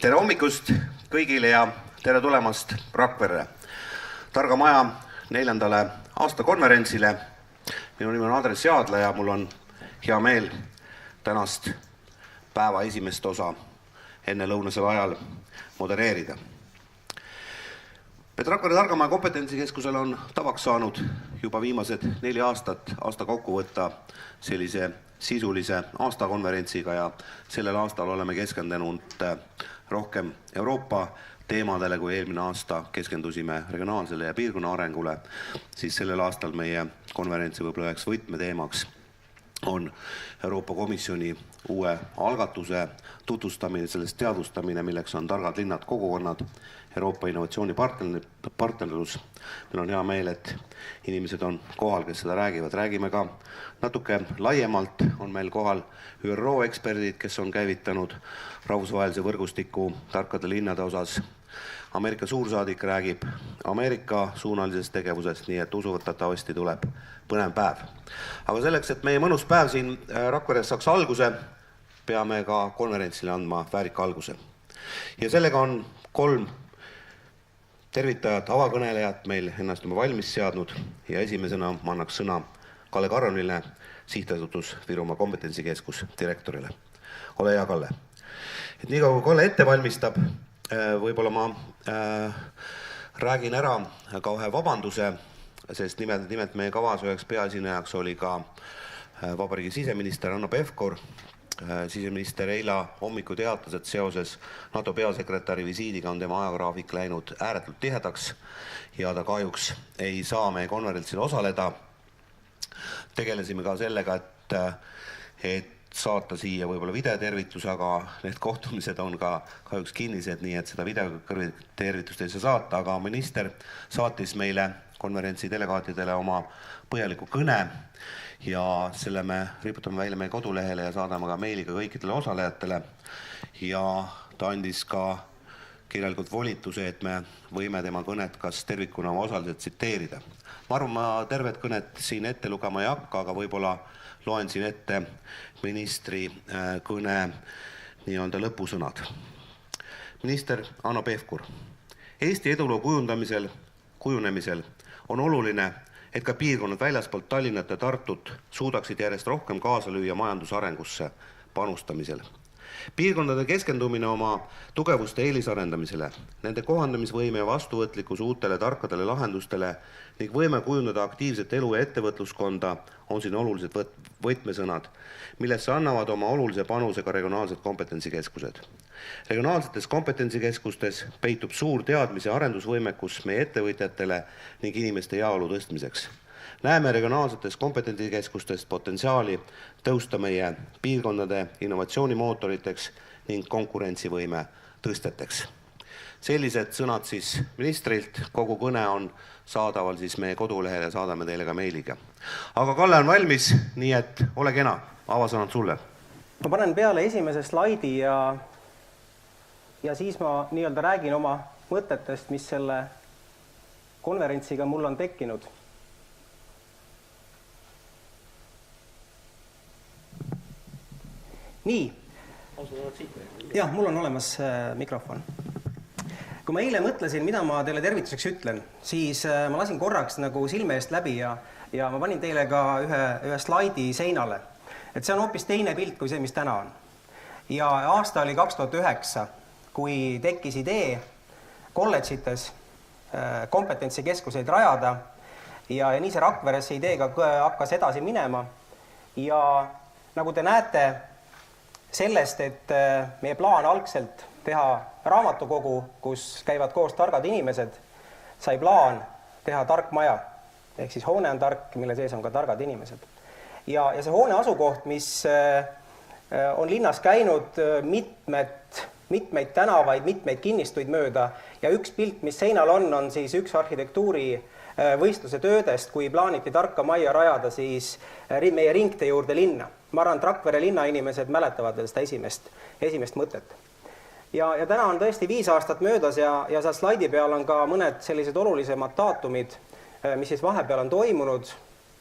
Tere hommikust kõigile ja tere tulemast Rakverre. Targa Maja 4. aastakonverentsile. Minu nimi on Andres Jaadla ja mul on hea meel tänast päeva esimest osa enne lõunasel ajal modereerida. Rakvere Targa Maja kompetentsikeskusel on tavaks saanud juba viimased 4 aasta kokku võtta sellise sisulise aastakonverentsiga ja sellel aastal oleme keskendunud rohkem Euroopa teemadele, kui eelmine aasta keskendusime regionaalsele ja piirkonna arengule, siis sellel aastal meie konverentsi võib-olla üheks võtmeteemaks on Euroopa Komisjoni uue algatuse tutvustamine, sellest teadvustamine, milleks on targad linnad, kogukonnad, Euroopa innovatsioonipartnerlus. Meil on hea meel, et inimesed on kohal, kes seda räägivad. Räägime ka natuke laiemalt, on meil kohal ÜRO eksperdid, kes on käivitanud rahvusvahelise võrgustiku tarkade linnade osas. Ameerika suursaadik räägib Ameerika suunalisest tegevusest, nii et usuvatavasti tuleb põnev päev. Aga selleks, et meie mõnus päev siin Rakveres saaks alguse, peame ka konverentsile andma väärika alguse. Ja sellega on 3 tervitajat, avakõnelejat meil ennast juba valmis seadnud ja esimesena ma annaks sõna Kalle Karronile, Sihtasutus Virumaa kompetentsikeskus direktorile. Ole hea, Kalle. Et nii kui Kalle ette valmistab, võib-olla ma räägin ära ka ühe vabanduse, sest nimelt meie kavas üheks peaesinejaks oli ka vabariigi siseminister Hanno Pevkur. Siseminister eila hommiku teatas, et seoses NATO peasekretäri visiidiga on tema ajagraafik läinud ääretult tihedaks ja ta kahjuks ei saa meie konverentsil osaleda. Tegelesime ka sellega, et saata siia võib-olla videotervitus, aga need kohtumised on ka kahjuks kinnised, nii et seda videotervitust ei saa saata, aga minister saatis meile konverentsi delegaatidele oma põhjaliku kõne ja selle me riputame välja meie kodulehele ja saadame ka meiliga kõikidele osalejatele ja ta andis ka kirjalikult volituse, et me võime tema kõnet kas tervikuna osaliselt tsiteerida. Ma arvan, ma tervet kõnet siin ette lugema ei hakka, aga võib-olla loen siin ette ministri kõne nii-öelda lõpusõnad. Minister Hanno Pevkur. Eesti eduloo kujunemisel on oluline, et ka piirkonnad väljaspoolt Tallinnat ja Tartut suudaksid järjest rohkem kaasa lüüa majandusarengusse panustamisel. Piirkondade keskendumine oma tugevuste eelisarendamisele, nende kohandamisvõime ja vastuvõtlikkus uutele tarkadele lahendustele ning võime kujundada aktiivset elu ja ettevõtluskonda on siin olulised võtmesõnad, millesse annavad oma olulise panuse ka regionaalsed kompetentsikeskused. Regionaalsetes kompetentsikeskustes peitub suur teadmise ja arendusvõimekus meie ettevõtjatele ning inimeste heaolu tõstmiseks. Näeme regionaalsetes kompetentsikeskustest potentsiaali tõusta meie piirkondade innovatsioonimootoriteks ning konkurentsivõime tõsteteks. Sellised sõnad siis ministrilt, kogu kõne on saadaval siis meie kodulehele ja saadame teile ka meiliga. Aga Kalle on valmis, nii et ole kena, avasõnad sulle. Ma panen peale esimese slaidi ja siis ma nii-öelda räägin oma mõtetest, mis selle konverentsiga mul on tekkinud. Nii. Jah, mul on olemas mikrofon. Kui ma eile mõtlesin, mida ma teile tervituseks ütlen, siis ma lasin korraks nagu silme eest läbi ja ma panin teile ka ühe slaidi seinale. Et see on hoopis teine pilt kui see, mis täna on. Ja aasta oli 2009, kui tekkis idee kolledžites kompetentsikeskuseid rajada ja nii see Rakveresse ideega hakkas edasi minema. Ja nagu te näete sellest, et meie plaan algselt teha raamatukogu, kus käivad koos targad inimesed, sai plaan teha tark maja. Ehk siis hoone on tark, mille sees on ka targad inimesed. Ja see hoone asukoht, mis on linnas käinud mitmeid tänavaid, mitmeid kinnistuid mööda ja üks pilt, mis seinal on siis üks arhitektuuri võistluse töödest, kui plaaniti tarka majja rajada siis meie ringtee juurde linna. Ma arvan, et Rakvere linna inimesed mäletavad veel seda esimest mõtet. Ja täna on tõesti 5 aastat möödas ja seal slaidi peal on ka mõned sellised olulisemad daatumid, mis siis vahepeal on toimunud.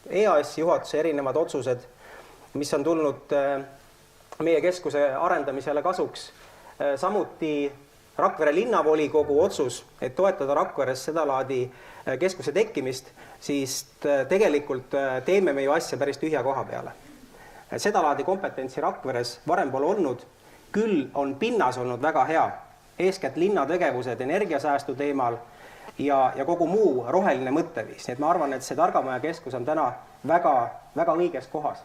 EAS juhatuse erinevad otsused, mis on tulnud meie keskuse arendamisele kasuks. Samuti Rakvere linnavolikogu otsus, et toetada Rakveres sedalaadi keskuse tekkimist, siis tegelikult teeme me ju asja päris tühja koha peale. Sedalaadi kompetentsi Rakveres varem pole olnud, küll on pinnas olnud väga hea, eeskätt linnategevused energiasäästu teemal ja kogu muu roheline mõtteviis. Nii et ma arvan, et see Targamaja keskus on täna väga, väga õiges kohas.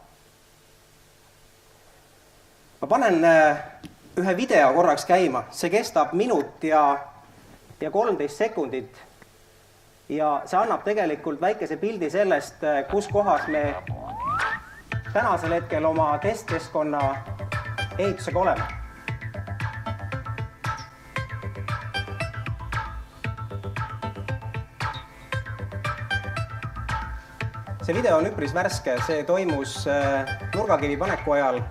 Ma panen ühe video korraks käima, see kestab minut ja 13 sekundit ja see annab tegelikult väikese pildi sellest, kus kohas me tänasel hetkel oma testkeskkonna ehitusega oleme. See video on üpris värske, see toimus nurgakivi paneku ajal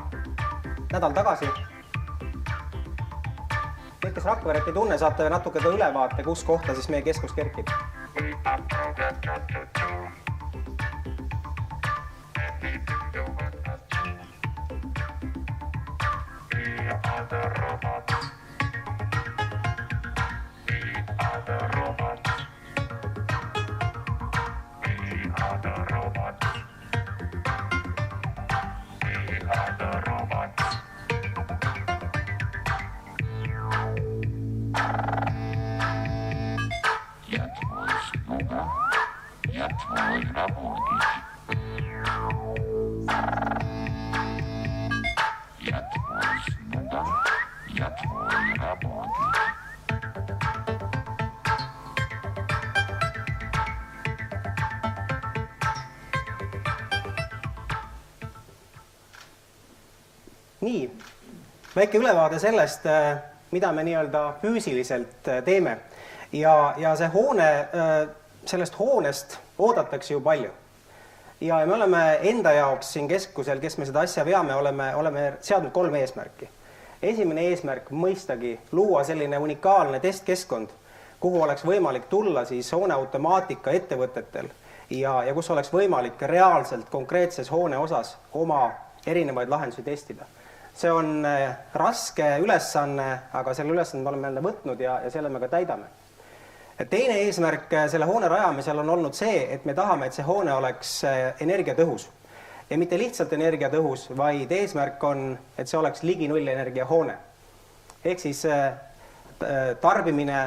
nädal tagasi. Need, kes Rakveret ei tunne, saate natuke ka ülevaate, kus kohta siis meie keskus kerkib. Nii, väike ülevaade sellest, mida me nii-öelda füüsiliselt teeme. Ja see hoone, sellest hoonest oodatakse ju palju. Ja me oleme enda jaoks siin keskusel, kes me seda asja veame, oleme seadnud 3 eesmärki. Esimene eesmärk mõistagi luua selline unikaalne testkeskkond, kuhu oleks võimalik tulla siis hooneautomaatika ettevõtetel ja kus oleks võimalik reaalselt konkreetses hoone osas oma erinevaid lahendusi testida. See on raske ülesanne, aga selle ülesande me oleme võtnud ja selle me ka täidame. Teine eesmärk selle hoone rajamisel on olnud see, et me tahame, et see hoone oleks energiatõhus. Ja mitte lihtsalt energiatõhus, vaid eesmärk on, et see oleks ligi nullenergia hoone. Ehk siis tarbimine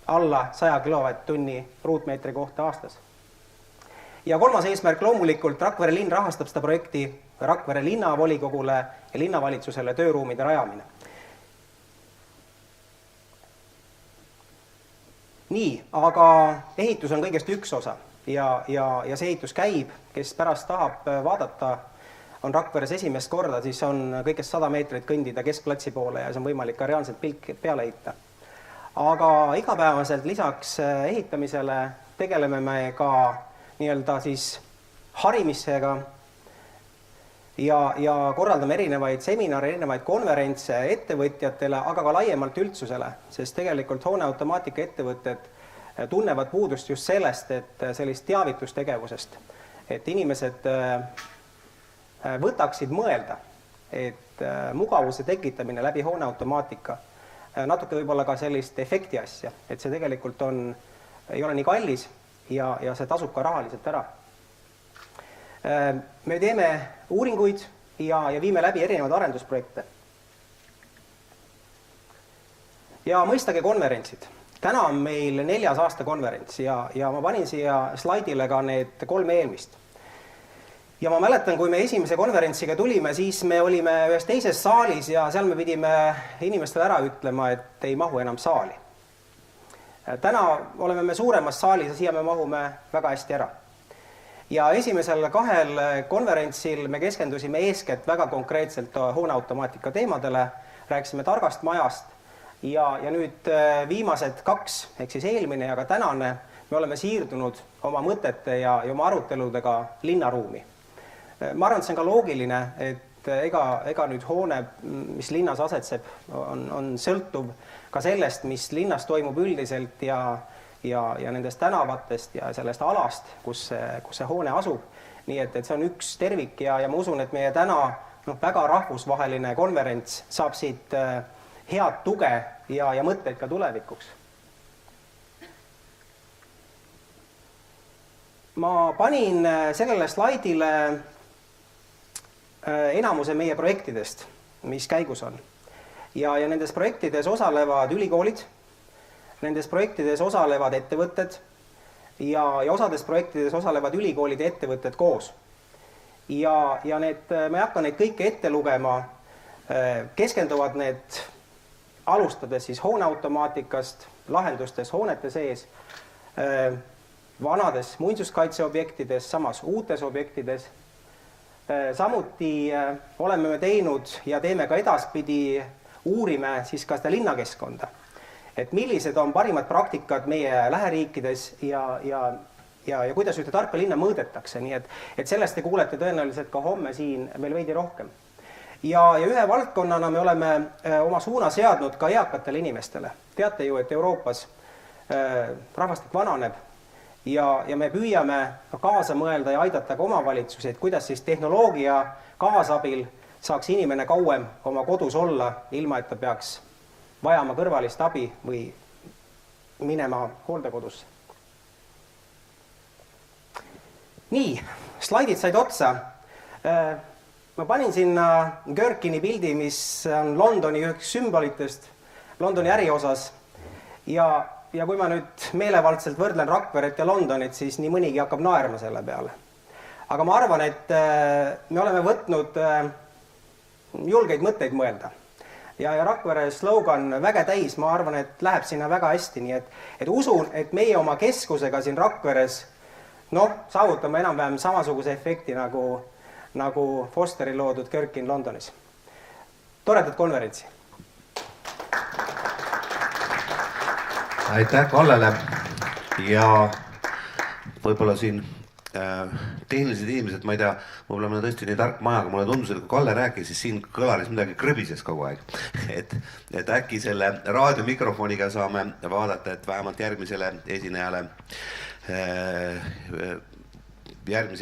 alla 100 kWh ruutmeetri kohta aastas. Ja 3. eesmärk loomulikult Rakvere linn rahastab seda projekti Rakvere linnavolikogule ja linnavalitsusele tööruumide rajamine. Nii, aga ehitus on kõigest üks osa ja see ehitus käib, kes pärast tahab vaadata, on Rakveres esimest korda, siis on kõigest 100 meetrit kõndida keskplatsi poole ja see on võimalik ka reaalselt pilk peale ehitada. Aga igapäevaselt lisaks ehitamisele tegeleme me ka nii-öelda siis harimisega ja korraldame erinevaid seminare, erinevaid konverentse ettevõtjatele, aga ka laiemalt üldsusele, sest tegelikult hooneautomaatika ettevõtted tunnevad puudust just sellest, et sellist teavitustegevusest, et inimesed võtaksid mõelda, et mugavuse tekitamine läbi hooneautomaatika, natuke võib-olla ka sellist efekti asja, et see tegelikult ei ole nii kallis ja see tasub ka rahaliselt ära. Me teeme uuringuid ja viime läbi erinevaid arendusprojekte. Ja mõistagi konverentsid. Täna on meil 4. aasta konverents ja ma panin siia slaidile ka need 3 eelmist. Ja ma mäletan, kui me esimese konverentsiga tulime, siis me olime ühes teises saalis ja seal me pidime inimestele ära ütlema, et ei mahu enam saali. Täna oleme me suuremas saalis ja siia me mahume väga hästi ära. Ja esimesel 2 konverentsil me keskendusime eeskätt väga konkreetselt hooneautomaatika teemadele, rääkisime targast majast ja nüüd viimased 2, ehk siis eelmine ja ka tänane, me oleme siirdunud oma mõtete ja oma aruteludega linnaruumi. Ma arvan, et see on ka loogiline, et ega nüüd hoone, mis linnas asetseb, on sõltuv ka sellest, mis linnas toimub üldiselt ja nendest tänavatest ja sellest alast, kus see hoone asub. Nii et see on üks tervik ja ma usun, et meie täna väga rahvusvaheline konverents saab siit head tuge ja mõtteid ka tulevikuks. Ma panin sellele slaidile enamuse meie projektidest, mis käigus on. Ja nendes projektides osalevad ülikoolid, nendes projektides osalevad ettevõtted ja osades projektides osalevad ülikoolid ja ettevõtted koos. Ja ma ei hakka neid kõike ette lugema, keskenduvad need alustades siis hooneautomaatikast, lahendustes hoonete sees, vanades muinsuskaitseobjektides, samas uutes objektides. Samuti oleme me teinud ja teeme ka edaspidi, uurime siis ka seda linnakeskkonda. Et millised on parimad praktikad meie läheriikides ja kuidas ühte tarka linna mõõdetakse, nii et sellest te kuulete tõenäoliselt ka homme siin veel veidi rohkem. Ja ühe valdkonnana me oleme oma suuna seadnud ka eakatele inimestele. Teate ju, et Euroopas rahvastik vananeb ja me püüame kaasa mõelda ja aidata ka omavalitsusi, et kuidas siis tehnoloogia kaasabil saaks inimene kauem oma kodus olla, ilma et ta peaks vajama kõrvalist abi või minema hooldekodusse. Nii, slaidid said otsa. Ma panin sinna Gherkini pildi, mis on Londoni üheks sümbolitest, Londoni äriosas. Ja kui ma nüüd meelevaldselt võrdlen Rakveret ja Londonit, siis nii mõnigi hakkab naerma selle peale. Aga ma arvan, et me oleme võtnud julgeid mõtteid mõelda. Ja Rakvere slogan väge täis, ma arvan, et läheb sinna väga hästi. Nii et usun, et meie oma keskusega siin Rakveres saavutame enam-vähem samasuguse efekti nagu Fosteri loodud Gherkin Londonis. Toredat konverentsi! Aitäh Kallele ja võib-olla siin tehnilised inimesed, ma ei tea, võib-olla me tõesti nii tark maja, aga mulle tundus, et kui Kalle rääkis, siis siin kõlaris midagi krõbises kogu aeg. Et äkki selle raadiomikrofoniga saame vaadata, et vähemalt järgmise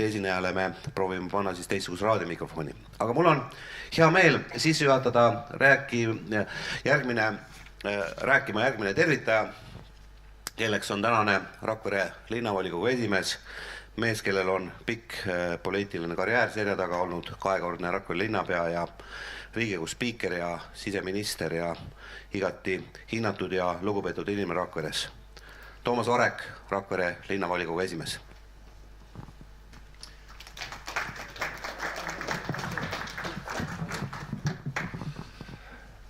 esinejale me proovime panna siis teistsuguse raadiomikrofoni. Aga mul on hea meel sisse juhatada rääkima järgmine tervitaja, kelleks on tänane Rakvere linnavolikogu esimees, mees, kellel on pikk poliitiline karjäär selja taga olnud, 2-kordne Rakvere linnapea ja Riigikogu spiiker ja siseminister ja igati hinnatud ja lugupeetud inimene Rakveres. Toomas Varek, Rakvere linnavolikogu esimees.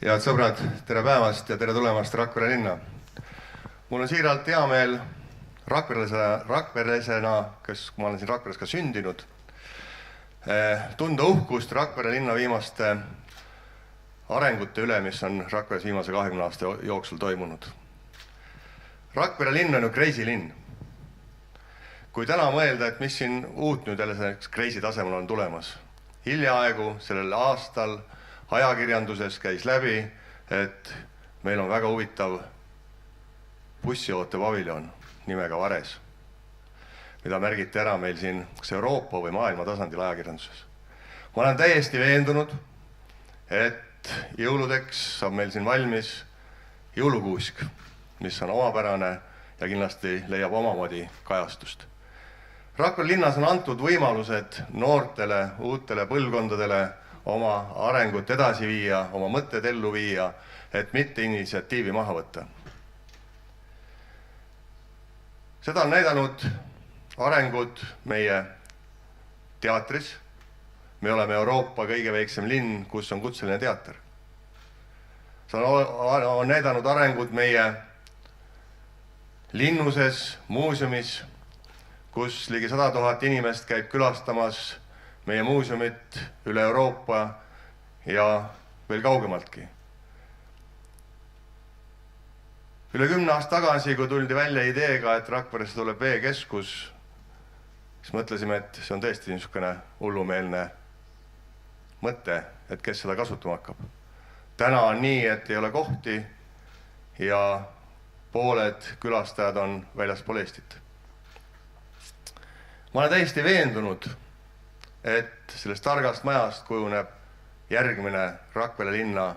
Head sõbrad, tere päevast ja tere tulemast Rakvere linna. Mul on siiralt hea meel rakveresena, kes ma olen siin Rakveres ka sündinud, tunda uhkust Rakvere linna viimaste arengute üle, mis on Rakveres viimase 20 aasta jooksul toimunud. Rakvere linn on ju crazy linn. Kui täna mõelda, et mis siin uut nüüd jälle selleks crazy tasemel on tulemas. Hiljaaegu sellel aastal ajakirjanduses käis läbi, et meil on väga huvitav bussioote paviljon nimega Vares, mida märgiti ära meil siin kas Euroopa või maailma tasandil ajakirjanduses. Ma olen täiesti veendunud, et jõuludeks saab meil siin valmis jõulukuusk, mis on omapärane ja kindlasti leiab omamoodi kajastust. Rakvere linnas on antud võimalused noortele, uutele põlvkondadele oma arengut edasi viia, oma mõtted ellu viia, et mitte initsiatiivi maha võtta. Seda on näidanud arengud meie teatris. Me oleme Euroopa kõige väiksem linn, kus on kutseline teater. See on näidanud arengud meie linnuses, muuseumis, kus ligi 100 000 inimest käib külastamas meie muuseumit üle Euroopa ja veel kaugemaltki. Üle 10 aasta tagasi, kui tuldi välja ideega, et Rakveresse tuleb veekeskus, siis mõtlesime, et see on tõesti niisugune hullumeelne mõte, et kes seda kasutama hakkab. Täna on nii, et ei ole kohti ja pooled külastajad on väljaspool Eestit. Ma olen täiesti veendunud, et sellest targast majast kujuneb järgmine Rakvere linna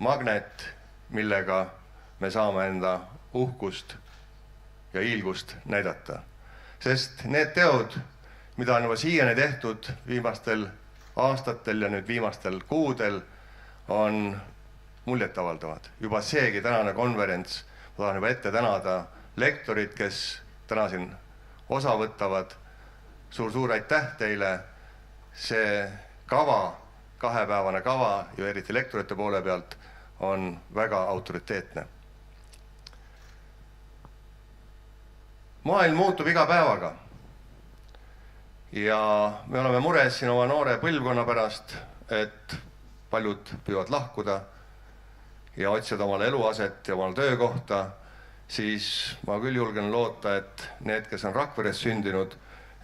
magnet millega me saame enda uhkust ja hiilgust näidata. Sest need teod, mida on juba siiani tehtud viimastel aastatel ja nüüd viimastel kuudel, on muljetavaldavad. Juba seegi tänane konverents, ma tahan juba ette tänada lektorid, kes täna siin osa võtavad. Suur aitäh teile. See kava, 2-päevane kava ja eriti lektorite poole pealt on väga autoriteetne. Maailm muutub iga päevaga ja me oleme mures siin oma noore põlvkonna pärast, et paljud püüavad lahkuda ja otsida omale eluaset ja omale töökohta, siis ma küll julgen loota, et need, kes on Rakveres sündinud,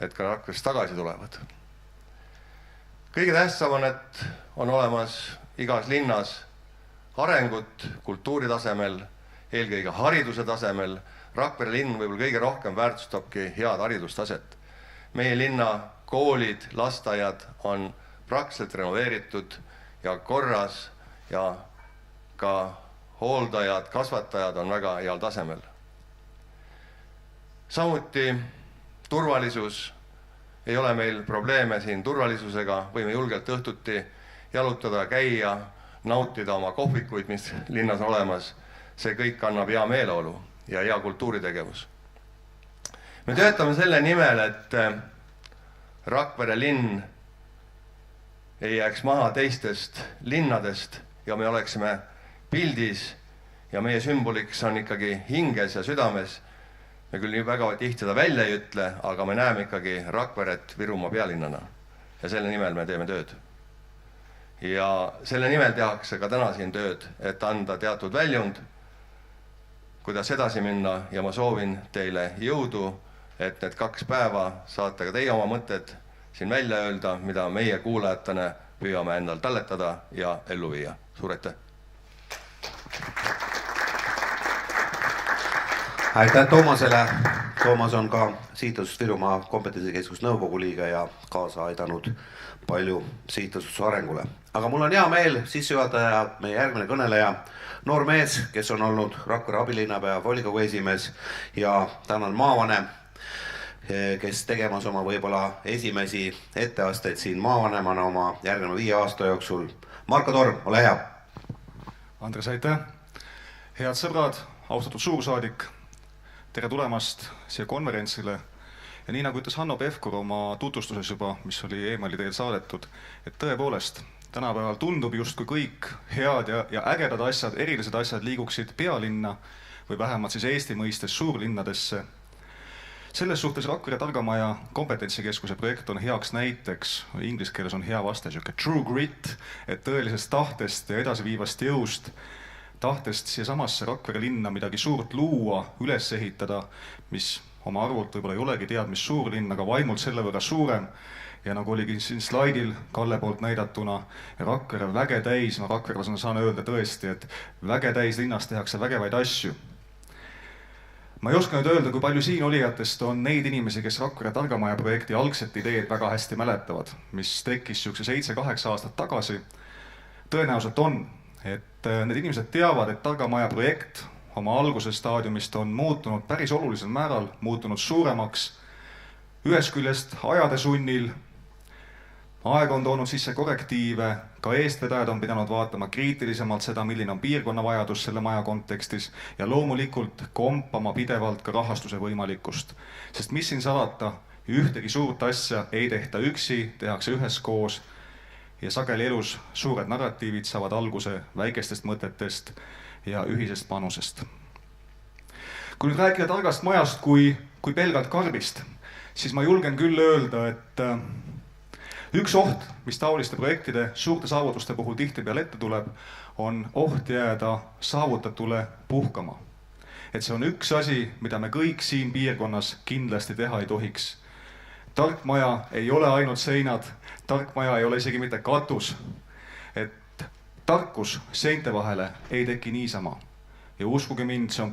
et ka Rakveres tagasi tulevad. Kõige tähtsam on, et on olemas igas linnas arengut kultuuri tasemel, eelkõige hariduse tasemel. Rakvere linn võib-olla kõige rohkem väärtustabki head haridustaset. Meie linna koolid, lasteaiad on praktiliselt renoveeritud ja korras ja ka hooldajad, kasvatajad on väga heal tasemel. Samuti turvalisus. Ei ole meil probleeme siin turvalisusega, võime julgelt õhtuti jalutada, käia, nautida oma kohvikuid, mis linnas on olemas. See kõik annab hea meeleolu ja hea kultuuritegevus. Me töötame selle nimel, et Rakvere linn ei jääks maha teistest linnadest ja me oleksime pildis ja meie sümboliks on ikkagi hinges ja südames. Me küll nii väga tihti seda välja ei ütle, aga me näeme ikkagi Rakveret Virumaa pealinnana ja selle nimel me teeme tööd. Ja selle nimel tehakse ka täna siin tööd, et anda teatud väljund, kuidas edasi minna ja ma soovin teile jõudu, et need 2 päeva saate ka teie oma mõtted siin välja öelda, mida meie kuulajatena püüame endal talletada ja ellu viia. Suur aitäh! Aitäh Toomasele. Toomas on ka Sihtasutuse Virumaa Kompetentsikeskuse nõukogu liige ja kaasa aidanud palju sihtasutuse arengule. Aga mul on hea meel sissejuhataja, meie järgmine kõneleja, noor mees, kes on olnud Rakvere abilinnapea, volikogu esimees ja tänan maavanem, kes tegemas oma võib-olla esimesi etteasteid siin maavanemana oma järgneva 5 aasta jooksul. Marko Torm, ole hea! Andres, aitäh! Head sõbrad, austatud suursaadik! Tere tulemast siia konverentsile ja nii nagu ütles Hanno Pevkur oma tutvustuses juba, mis oli emaili teel saadetud, et tõepoolest tänapäeval tundub justkui kõik head ja ägedad asjad, erilised asjad liiguksid pealinna või vähemalt siis Eesti mõistes suurlinnadesse. Selles suhtes Rakvere Targamaja kompetentsikeskuse projekt on heaks näiteks, inglise keeles on hea vaste, true grit, et tõelisest tahtest ja edasiviivast jõust, tahtest siia samasse Rakvere linna midagi suurt luua, üles ehitada, mis oma arvult võib-olla ei olegi tead, mis suur linn, aga vaimult selle võrra suurem. Ja nagu oligi siin slaidil Kalle poolt näidatuna, Rakvere väge täis, ma rakverelasena saan öelda tõesti, et väge täis linnas tehakse vägevaid asju. Ma ei oska nüüd öelda, kui palju siin olijatest on neid inimesi, kes Rakvere Targamaja projekti algset ideed väga hästi mäletavad, mis tekkis 7-8 aastat tagasi. Tõenäoliselt on. Et need inimesed teavad, et Targamaja projekt oma alguse staadiumist on muutunud päris olulisel määral, muutunud suuremaks. Ühest küljest ajade sunnil, aeg on toonud sisse korrektiive, ka eestvedajad on pidanud vaatama kriitilisemalt seda, milline on piirkonna vajadus selle maja kontekstis ja loomulikult kompama pidevalt ka rahastuse võimalikkust. Sest mis siin salata, ühtegi suurt asja ei tehta üksi, tehakse üheskoos. Ja sageli elus suured narratiivid saavad alguse väikestest mõtetest ja ühisest panusest. Kui nüüd rääkida targast majast kui pelgalt karbist, siis ma julgen küll öelda, et üks oht, mis taoliste projektide suurte saavutuste puhul tihtipeale ette tuleb, on oht jääda saavutatule puhkama. Et see on üks asi, mida me kõik siin piirkonnas kindlasti teha ei tohiks. Tark maja ei ole ainult seinad, tark maja ei ole isegi mitte katus, et tarkus seinte vahele ei teki niisama. Ja uskuge mind, see on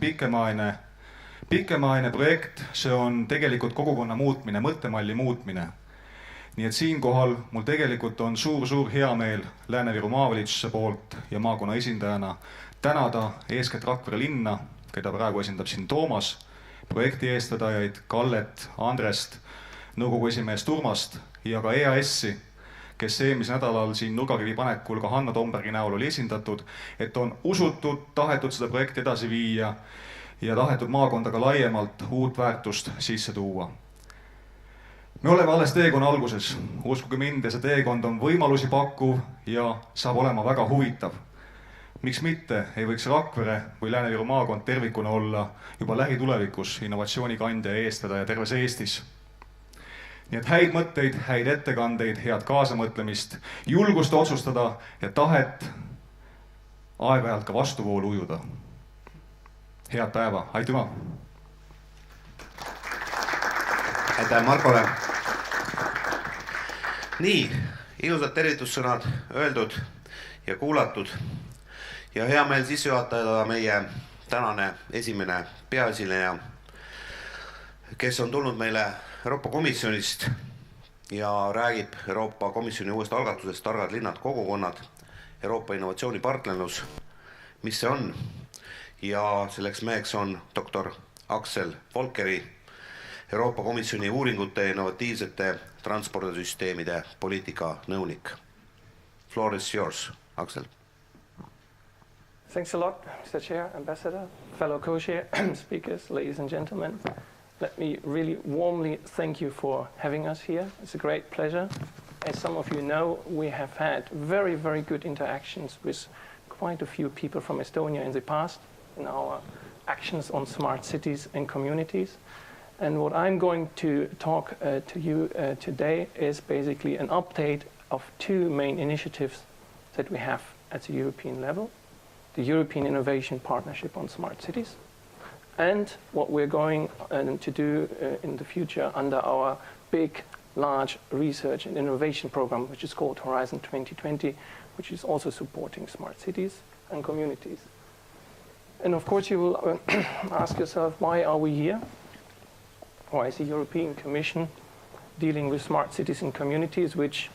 pikemaajaline projekt, see on tegelikult kogukonna muutmine, mõttemalli muutmine. nii et siinkohal mul tegelikult on suur heameel Lääne-Viru maavalitsuse poolt ja maakonna esindajana tänada eeskätt Rakvere linna, keda praegu esindab siin Toomas, projekti eestvedajaid Kallet, Andrest, nõukogu esimeest Urmast ja ka EAS-i, kes eelmisel nädalal siin nurgakivi panekul ka Hanno Tombergi näol oli esindatud, et on usutud, tahetud seda projekti edasi viia ja tahetud maakonda ka laiemalt uut väärtust sisse tuua. Me oleme alles teekonna alguses, uskuge mind, ja see teekond on võimalusi pakkuv ja saab olema väga huvitav. Miks mitte ei võiks Rakvere või Lääne-Viru maakond tervikuna olla juba lähitulevikus innovatsioonikandja ja eestvedaja terves Eestis. Nii et häid mõtteid, häid ettekandeid, head kaasamõtlemist, julgust otsustada ja tahet aeg-ajalt ka vastuvoolu ujuda. Head päeva, aitüma! Aitäh Markole! Nii, ilusad tervitussõnad öeldud ja kuulatud ja hea meel sissejuhatada meie tänane esimene peaesineja, kes on tulnud meile Euroopa Komisjonist ja räägib Euroopa Komisjoni uuest algatusest Targad linnad, kogukonnad, Euroopa innovatsioonipartnerlus, mis see on. Ja selleks meheks on doktor Aksel Volkeri, Euroopa Komisjoni uuringute ja innovatiivsete transpordisüsteemide poliitika nõunik. Floor is yours, Aksel. Thanks a lot, Mr. Chair, Ambassador, fellow co-chair, speakers, ladies and gentlemen. Let me really warmly thank you for having us here. It's a great pleasure. As some of you know, we have had very, very good interactions with quite a few people from Estonia in the past in our actions on smart cities and communities. And what I'm going to talk to you today is basically an update of two main initiatives that we have at the European level. The European Innovation Partnership on Smart Cities, and what we're going to do in the future under our big, large research and innovation program, which is called Horizon 2020, which is also supporting smart cities and communities. And of course you will ask yourself, why are we here? Why is the European Commission dealing with smart cities and communities, which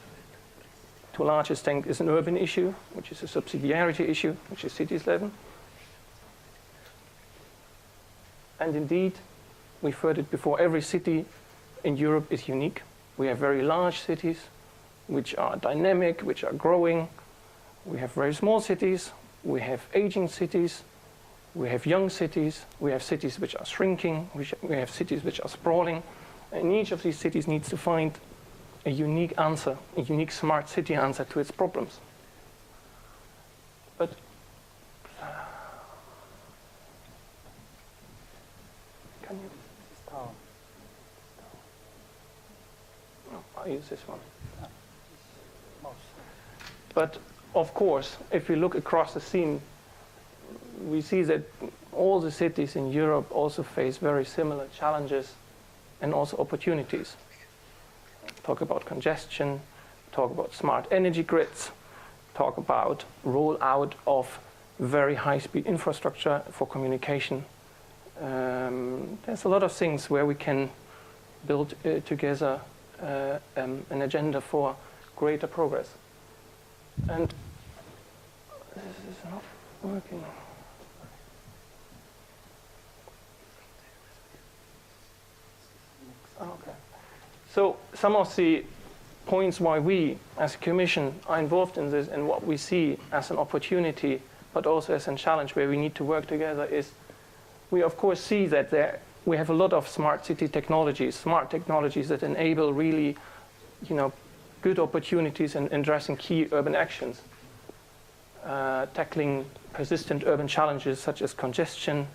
to a large extent is an urban issue, which is a subsidiarity issue, which is cities level. And indeed, we've heard it before, every city in Europe is unique. We have very large cities, which are dynamic, which are growing. We have very small cities, we have aging cities, we have young cities, we have cities which are shrinking, we have cities which are sprawling. And each of these cities needs to find a unique answer, a unique smart city answer to its problems. But can you? No, I'll use this one. But of course, if we look across the scene, we see that all the cities in Europe also face very similar challenges and also opportunities. Talk about congestion, talk about smart energy grids, talk about rollout of very high-speed infrastructure for communication. There's a lot of things where we can build together an agenda for greater progress. And this is not working. Okay. So some of the points why we as a Commission are involved in this and what we see as an opportunity but also as a challenge where we need to work together is we of course see that we have a lot of smart city technologies, smart technologies that enable really good opportunities in addressing key urban actions, tackling persistent urban challenges such as congestion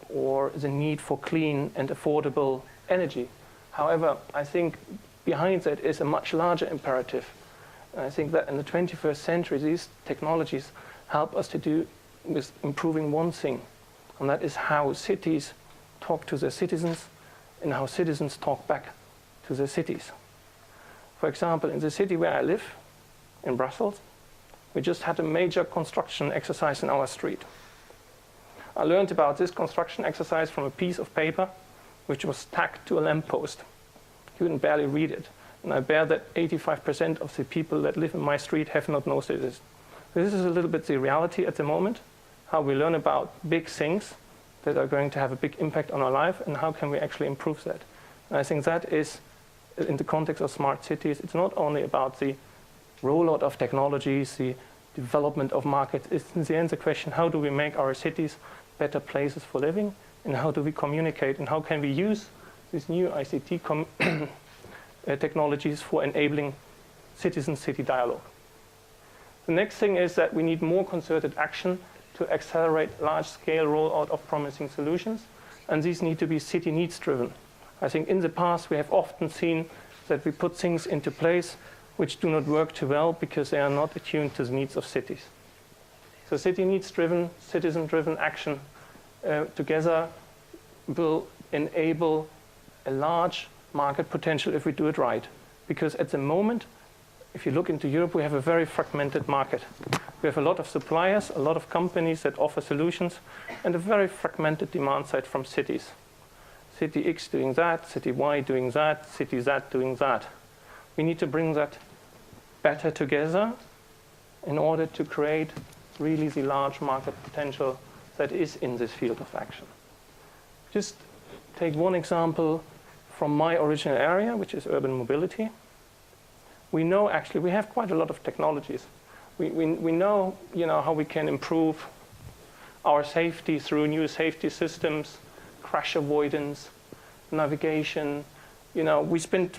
or the need for clean and affordable energy. However, I think behind that is a much larger imperative. And I think that in the 21st century, these technologies help us to do with improving one thing, and that is how cities talk to their citizens and how citizens talk back to their cities. For example, in the city where I live, in Brussels, we just had a major construction exercise in our street. I learned about this construction exercise from a piece of paper which was tacked to a lamppost. You couldn't barely read it. And I bear that 85% of the people that live in my street have not noticed this. This is a little bit the reality at the moment, how we learn about big things that are going to have a big impact on our life, and how can we actually improve that. And I think that is, in the context of smart cities, it's not only about the rollout of technologies, the development of markets. It's in the end the question, how do we make our cities better places for living, and how do we communicate, and how can we use these new ICT technologies for enabling citizen-city dialogue. The next thing is that we need more concerted action to accelerate large-scale rollout of promising solutions, and these need to be city needs driven. I think in the past we have often seen that we put things into place which do not work too well because they are not attuned to the needs of cities. So city needs driven, citizen driven action together will enable a large market potential if we do it right. Because at the moment, if you look into Europe, we have a very fragmented market. We have a lot of suppliers, a lot of companies that offer solutions, and a very fragmented demand side from cities. City X doing that, city Y doing that, city Z doing that. We need to bring that better together in order to create really the large market potential that is in this field of action. Just take one example from my original area, which is urban mobility. We know actually we have quite a lot of technologies. We know, how we can improve our safety through new safety systems, crash avoidance, navigation. We spent,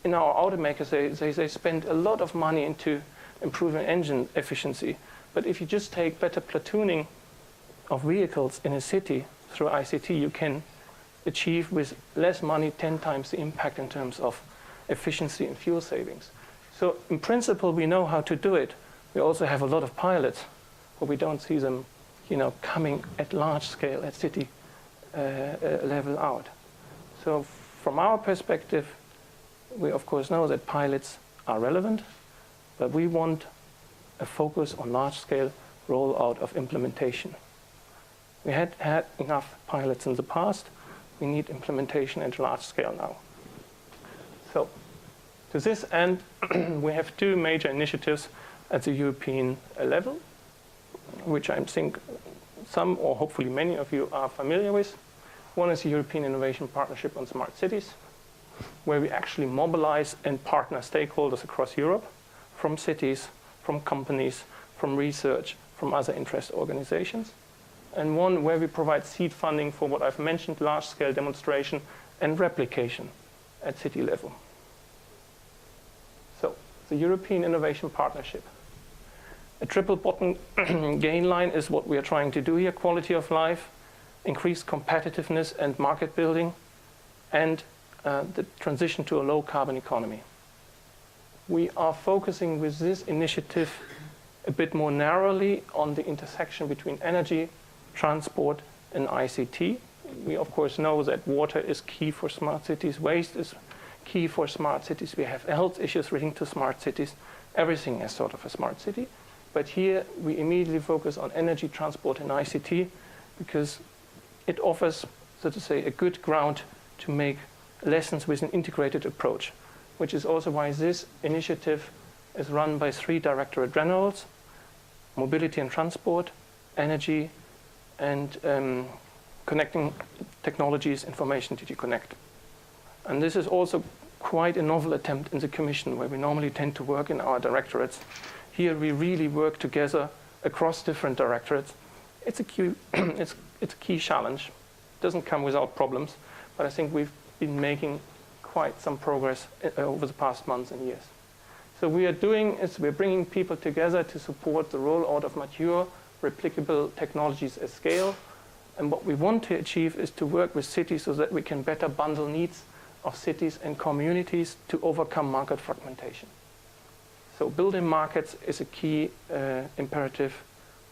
in our automakers, they spend a lot of money into improving engine efficiency. But if you just take better platooning of vehicles in a city through ICT, you can achieve with less money 10 times the impact in terms of efficiency and fuel savings. So in principle, we know how to do it. We also have a lot of pilots, but we don't see them, coming at large scale at city level out. So from our perspective, we of course know that pilots are relevant, but we want a focus on large scale rollout of implementation. We had enough pilots in the past. We need implementation at large scale now. So to this end, we have two major initiatives at the European level, which I think some or hopefully many of you are familiar with. One is the European Innovation Partnership on Smart Cities, where we actually mobilize and partner stakeholders across Europe, from cities, from companies, from research, from other interest organizations. And one where we provide seed funding for what I've mentioned, large-scale demonstration and replication at city level. So, the European Innovation Partnership. A triple bottom gain line is what we are trying to do here: quality of life, increased competitiveness and market building, and the transition to a low-carbon economy. We are focusing with this initiative a bit more narrowly on the intersection between energy, transport, and ICT. We of course know that water is key for smart cities, waste is key for smart cities, we have health issues relating to smart cities, everything is sort of a smart city. But here we immediately focus on energy, transport, and ICT because it offers, so to say, a good ground to make lessons with an integrated approach, which is also why this initiative is run by 3 directorate generals: mobility and transport, energy, and connecting technologies, information, DG Connect. And this is also quite a novel attempt in the Commission, where we normally tend to work in our directorates. Here we really work together across different directorates. It's a key challenge. It doesn't come without problems, but I think we've been making quite some progress over the past months and years. So we are doing is we're bringing people together to support the rollout of mature, replicable technologies at scale. And what we want to achieve is to work with cities so that we can better bundle needs of cities and communities to overcome market fragmentation. So building markets is a key imperative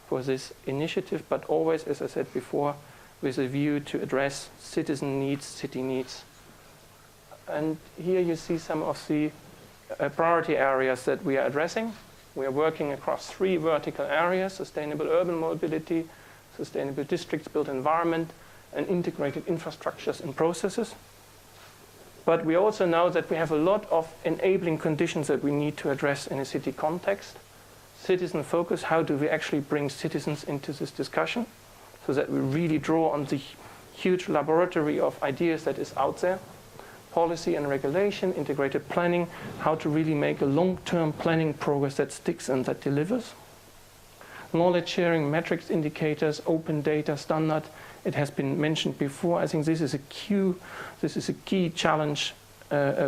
for this initiative, but always, as I said before, with a view to address citizen needs, city needs. And here you see some of the priority areas that we are addressing. We are working across 3 vertical areas: sustainable urban mobility, sustainable districts, built environment, and integrated infrastructures and processes. But we also know that we have a lot of enabling conditions that we need to address in a city context. Citizen focus, how do we actually bring citizens into this discussion so that we really draw on the huge laboratory of ideas that is out there. Policy and regulation, integrated planning, how to really make a long-term planning progress that sticks and that delivers. Knowledge sharing, metrics indicators, open data standard. It has been mentioned before. I think this is a key challenge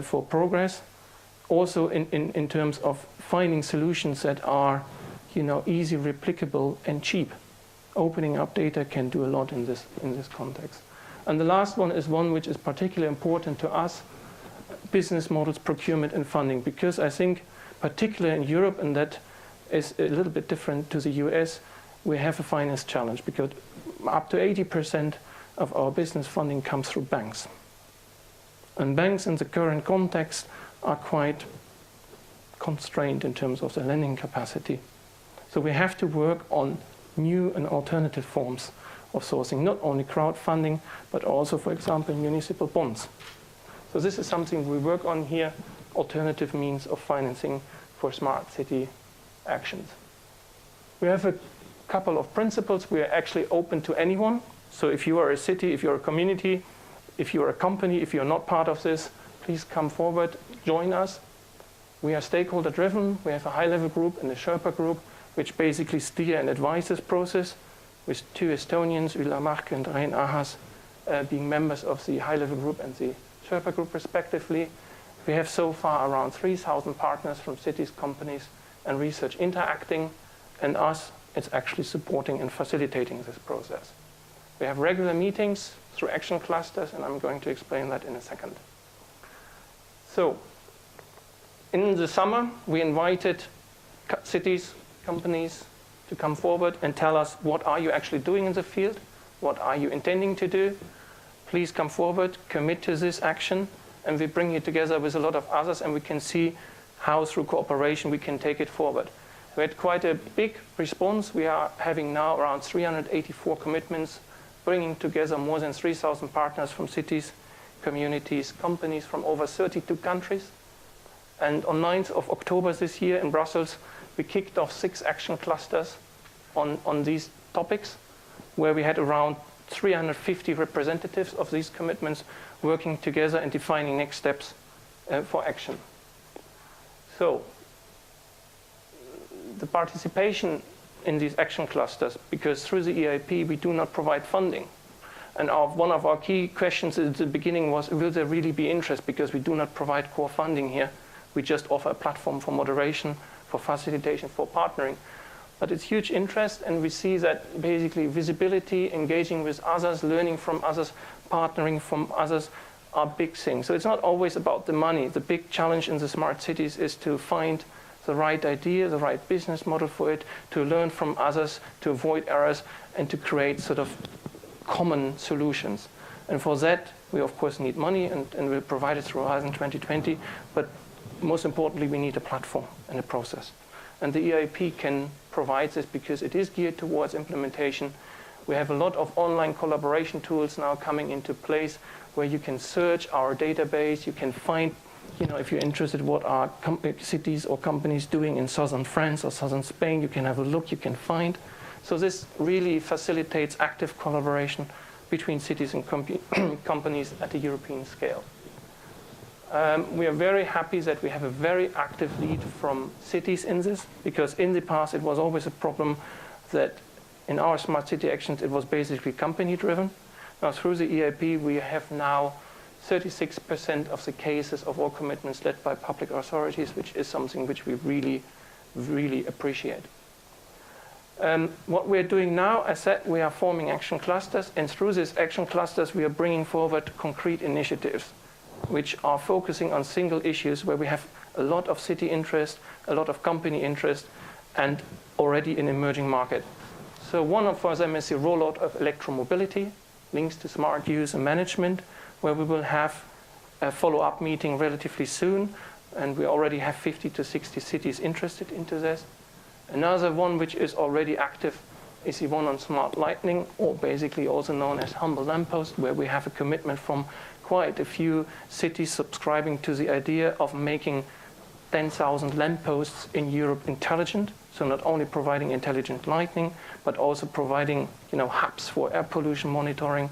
for progress. Also in terms of finding solutions that are, easy, replicable, and cheap. Opening up data can do a lot in this context. And the last one is one which is particularly important to us, business models, procurement, and funding, because I think, particularly in Europe, and that is a little bit different to the US, we have a finance challenge, because up to 80% of our business funding comes through banks. And banks in the current context are quite constrained in terms of their lending capacity. So we have to work on new and alternative forms of sourcing, not only crowdfunding, but also, for example, municipal bonds. So this is something we work on here, alternative means of financing for smart city actions. We have a couple of principles. We are actually open to anyone. So if you are a city, if you're a community, if you're a company, if you're not part of this, please come forward, join us. We are stakeholder driven. We have a high-level group and a Sherpa group, which basically steer and advise this process, with 2 Estonians, Ülla Mark and Rein Ahas, being members of the high-level group and the Sherpa group respectively. We have so far around 3,000 partners from cities, companies, and research interacting, and us, it's actually supporting and facilitating this process. We have regular meetings through action clusters, and I'm going to explain that in a second. So, in the summer, we invited cities, companies to come forward and tell us, what are you actually doing in the field? What are you intending to do? Please come forward, commit to this action, and we bring you together with a lot of others, and we can see how through cooperation we can take it forward. We had quite a big response. We are having now around 384 commitments, bringing together more than 3,000 partners from cities, communities, companies from over 32 countries. And on 9th of October this year in Brussels, we kicked off 6 action clusters on these topics, where we had around 350 representatives of these commitments working together and defining next steps for action. So, the participation in these action clusters, because through the EIP we do not provide funding. And one of our key questions at the beginning was, will there really be interest? Because we do not provide core funding here. We just offer a platform for moderation, for facilitation, for partnering. But it's huge interest, and we see that basically visibility, engaging with others, learning from others, partnering from others are big things. So it's not always about the money. The big challenge in the smart cities is to find the right idea, the right business model for it, to learn from others, to avoid errors, and to create sort of common solutions. And for that, we of course need money, and we'll provide it through Horizon 2020, but most importantly, we need a platform and a process. And the EIP can provide this because it is geared towards implementation. We have a lot of online collaboration tools now coming into place where you can search our database, you can find, if you're interested, what are cities or companies doing in southern France or southern Spain, you can have a look, you can find. So this really facilitates active collaboration between cities and companies at a European scale. We are very happy that we have a very active lead from cities in this, because in the past it was always a problem that in our smart city actions it was basically company driven. Now through the EIP we have now 36% of the cases of all commitments led by public authorities, which is something which we really, really appreciate. What we're doing now, as said, we are forming action clusters, and through these action clusters we are bringing forward concrete initiatives which are focusing on single issues where we have a lot of city interest, a lot of company interest, and already an emerging market. So one of them is the rollout of electromobility, links to smart use and management, where we will have a follow-up meeting relatively soon, and we already have 50 to 60 cities interested into this. Another one which is already active is the one on smart lighting, or basically also known as humble lamppost, where we have a commitment from quite a few cities subscribing to the idea of making 10,000 lampposts in Europe intelligent. So not only providing intelligent lighting, but also providing, hubs for air pollution monitoring,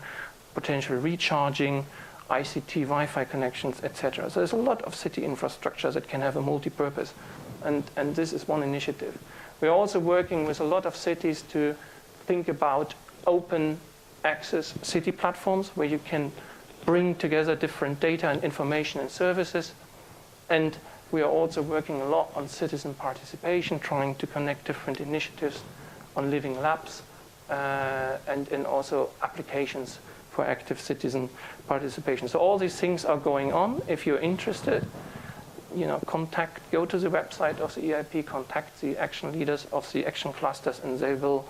potential recharging, ICT, Wi-Fi connections, etc. So there's a lot of city infrastructure that can have a multi-purpose, and this is one initiative. We're also working with a lot of cities to think about open access city platforms where you can bring together different data and information and services. And we are also working a lot on citizen participation, trying to connect different initiatives on living labs and also applications for active citizen participation. So all these things are going on. If you're interested, go to the website of the EIP, contact the action leaders of the action clusters, and they will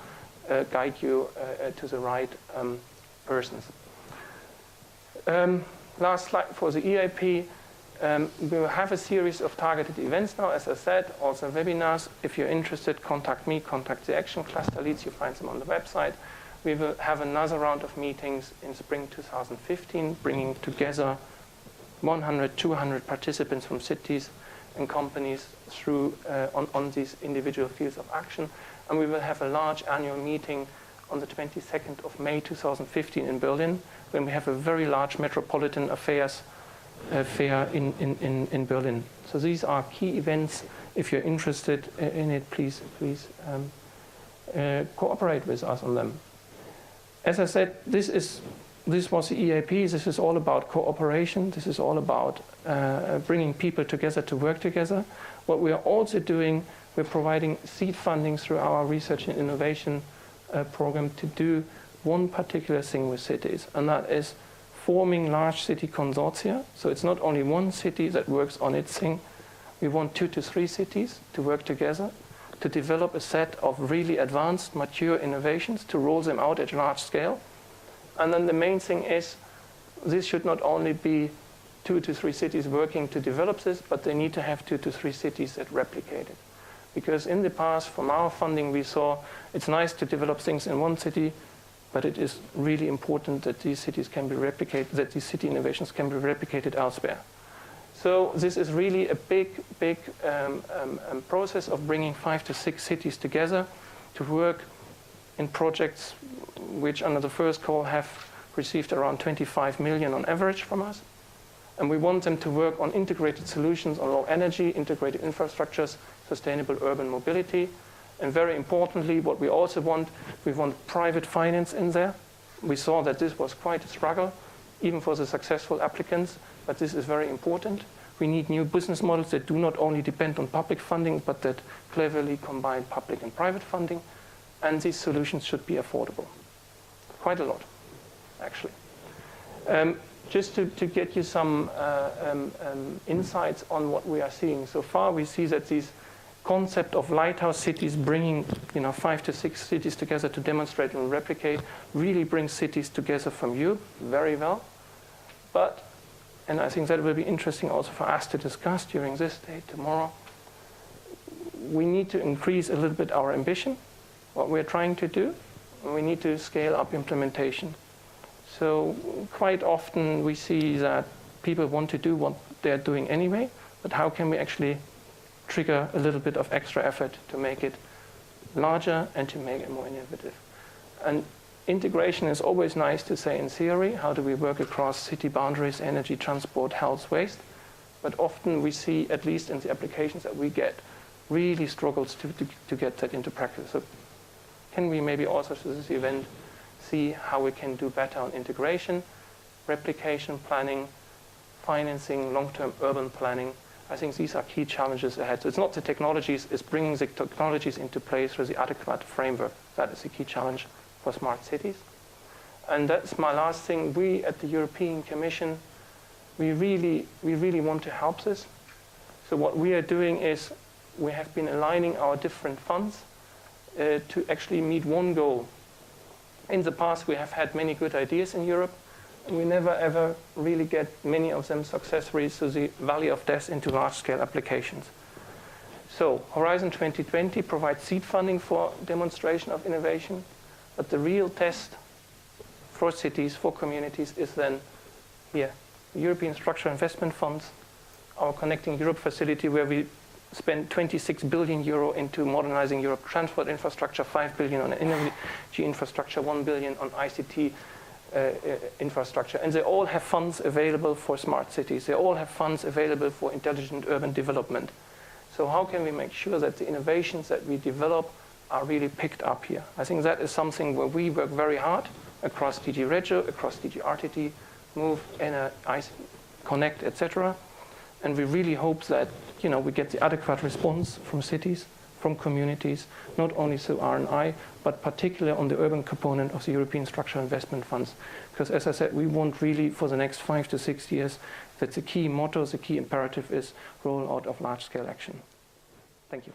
guide you to the right persons. Last slide for the EIP. We will have a series of targeted events now, as I said, also webinars. If you're interested, contact me, contact the action cluster leads. You find them on the website. We will have another round of meetings in spring 2015, bringing together 100, 200 participants from cities and companies through on these individual fields of action. And we will have a large annual meeting on the 22nd of May 2015 in Berlin, when we have a very large metropolitan affairs fair in Berlin. So these are key events. If you're interested in it, please cooperate with us on them. As I said, this was the EIP. This is all about cooperation. This is all about bringing people together to work together. What we are also doing, we're providing seed funding through our research and innovation program to do one particular thing with cities, and that is forming large city consortia. So it's not only one city that works on its thing. We want 2 to 3 cities to work together to develop a set of really advanced, mature innovations, to roll them out at large scale. And then the main thing is, this should not only be 2 to 3 cities working to develop this, but they need to have 2 to 3 cities that replicate it. Because in the past, from our funding, we saw it's nice to develop things in one city, but it is really important that these cities can be replicated, that these city innovations can be replicated elsewhere. So this is really a big process of bringing 5 to 6 cities together to work in projects which under the first call have received around 25 million on average from us. And we want them to work on integrated solutions on low energy, integrated infrastructures, sustainable urban mobility. And very importantly, what we also want, we want private finance in there. We saw that this was quite a struggle, even for the successful applicants, but this is very important. We need new business models that do not only depend on public funding, but that cleverly combine public and private funding. And these solutions should be affordable. Quite a lot, actually. Just to get you some insights on what we are seeing so far, we see that these concept of lighthouse cities bringing 5 to 6 cities together to demonstrate and replicate really brings cities together from Europe very well. But, and I think that will be interesting also for us to discuss during this day tomorrow, we need to increase a little bit our ambition, what we're trying to do, and we need to scale up implementation. So quite often we see that people want to do what they're doing anyway, but how can we actually trigger a little bit of extra effort to make it larger and to make it more innovative? And integration is always nice to say in theory. How do we work across city boundaries, energy, transport, health, waste? But often we see, at least in the applications that we get, really struggles to get that into practice. So can we maybe also through this event see how we can do better on integration, replication planning, financing, long-term urban planning? I think these are key challenges ahead. So it's not the technologies, it's bringing the technologies into place through the adequate framework. That is a key challenge for smart cities. And that's my last thing. We at the European Commission, we really want to help this. So what we are doing is we have been aligning our different funds to actually meet one goal. In the past, we have had many good ideas in Europe, and we never ever really get many of them successfully to the valley of death into large-scale applications. So Horizon 2020 provides seed funding for demonstration of innovation, but the real test for cities, for communities is then here. European Structural Investment Funds, our Connecting Europe facility, where we spend 26 billion euro into modernizing Europe transport infrastructure, 5 billion on energy infrastructure, 1 billion on ICT infrastructure. And they all have funds available for smart cities. They all have funds available for intelligent urban development. So how can we make sure that the innovations that we develop are really picked up here? I think that is something where we work very hard across DG Regio, across DG RTD, Move, ICE, Connect, etc. And we really hope that we get the adequate response from cities, from communities, not only through R&I, but particularly on the urban component of the European Structural Investment Funds. Because as I said, we want really for the next 5 to 6 years that the key motto, the key imperative is rollout of large-scale action. Thank you.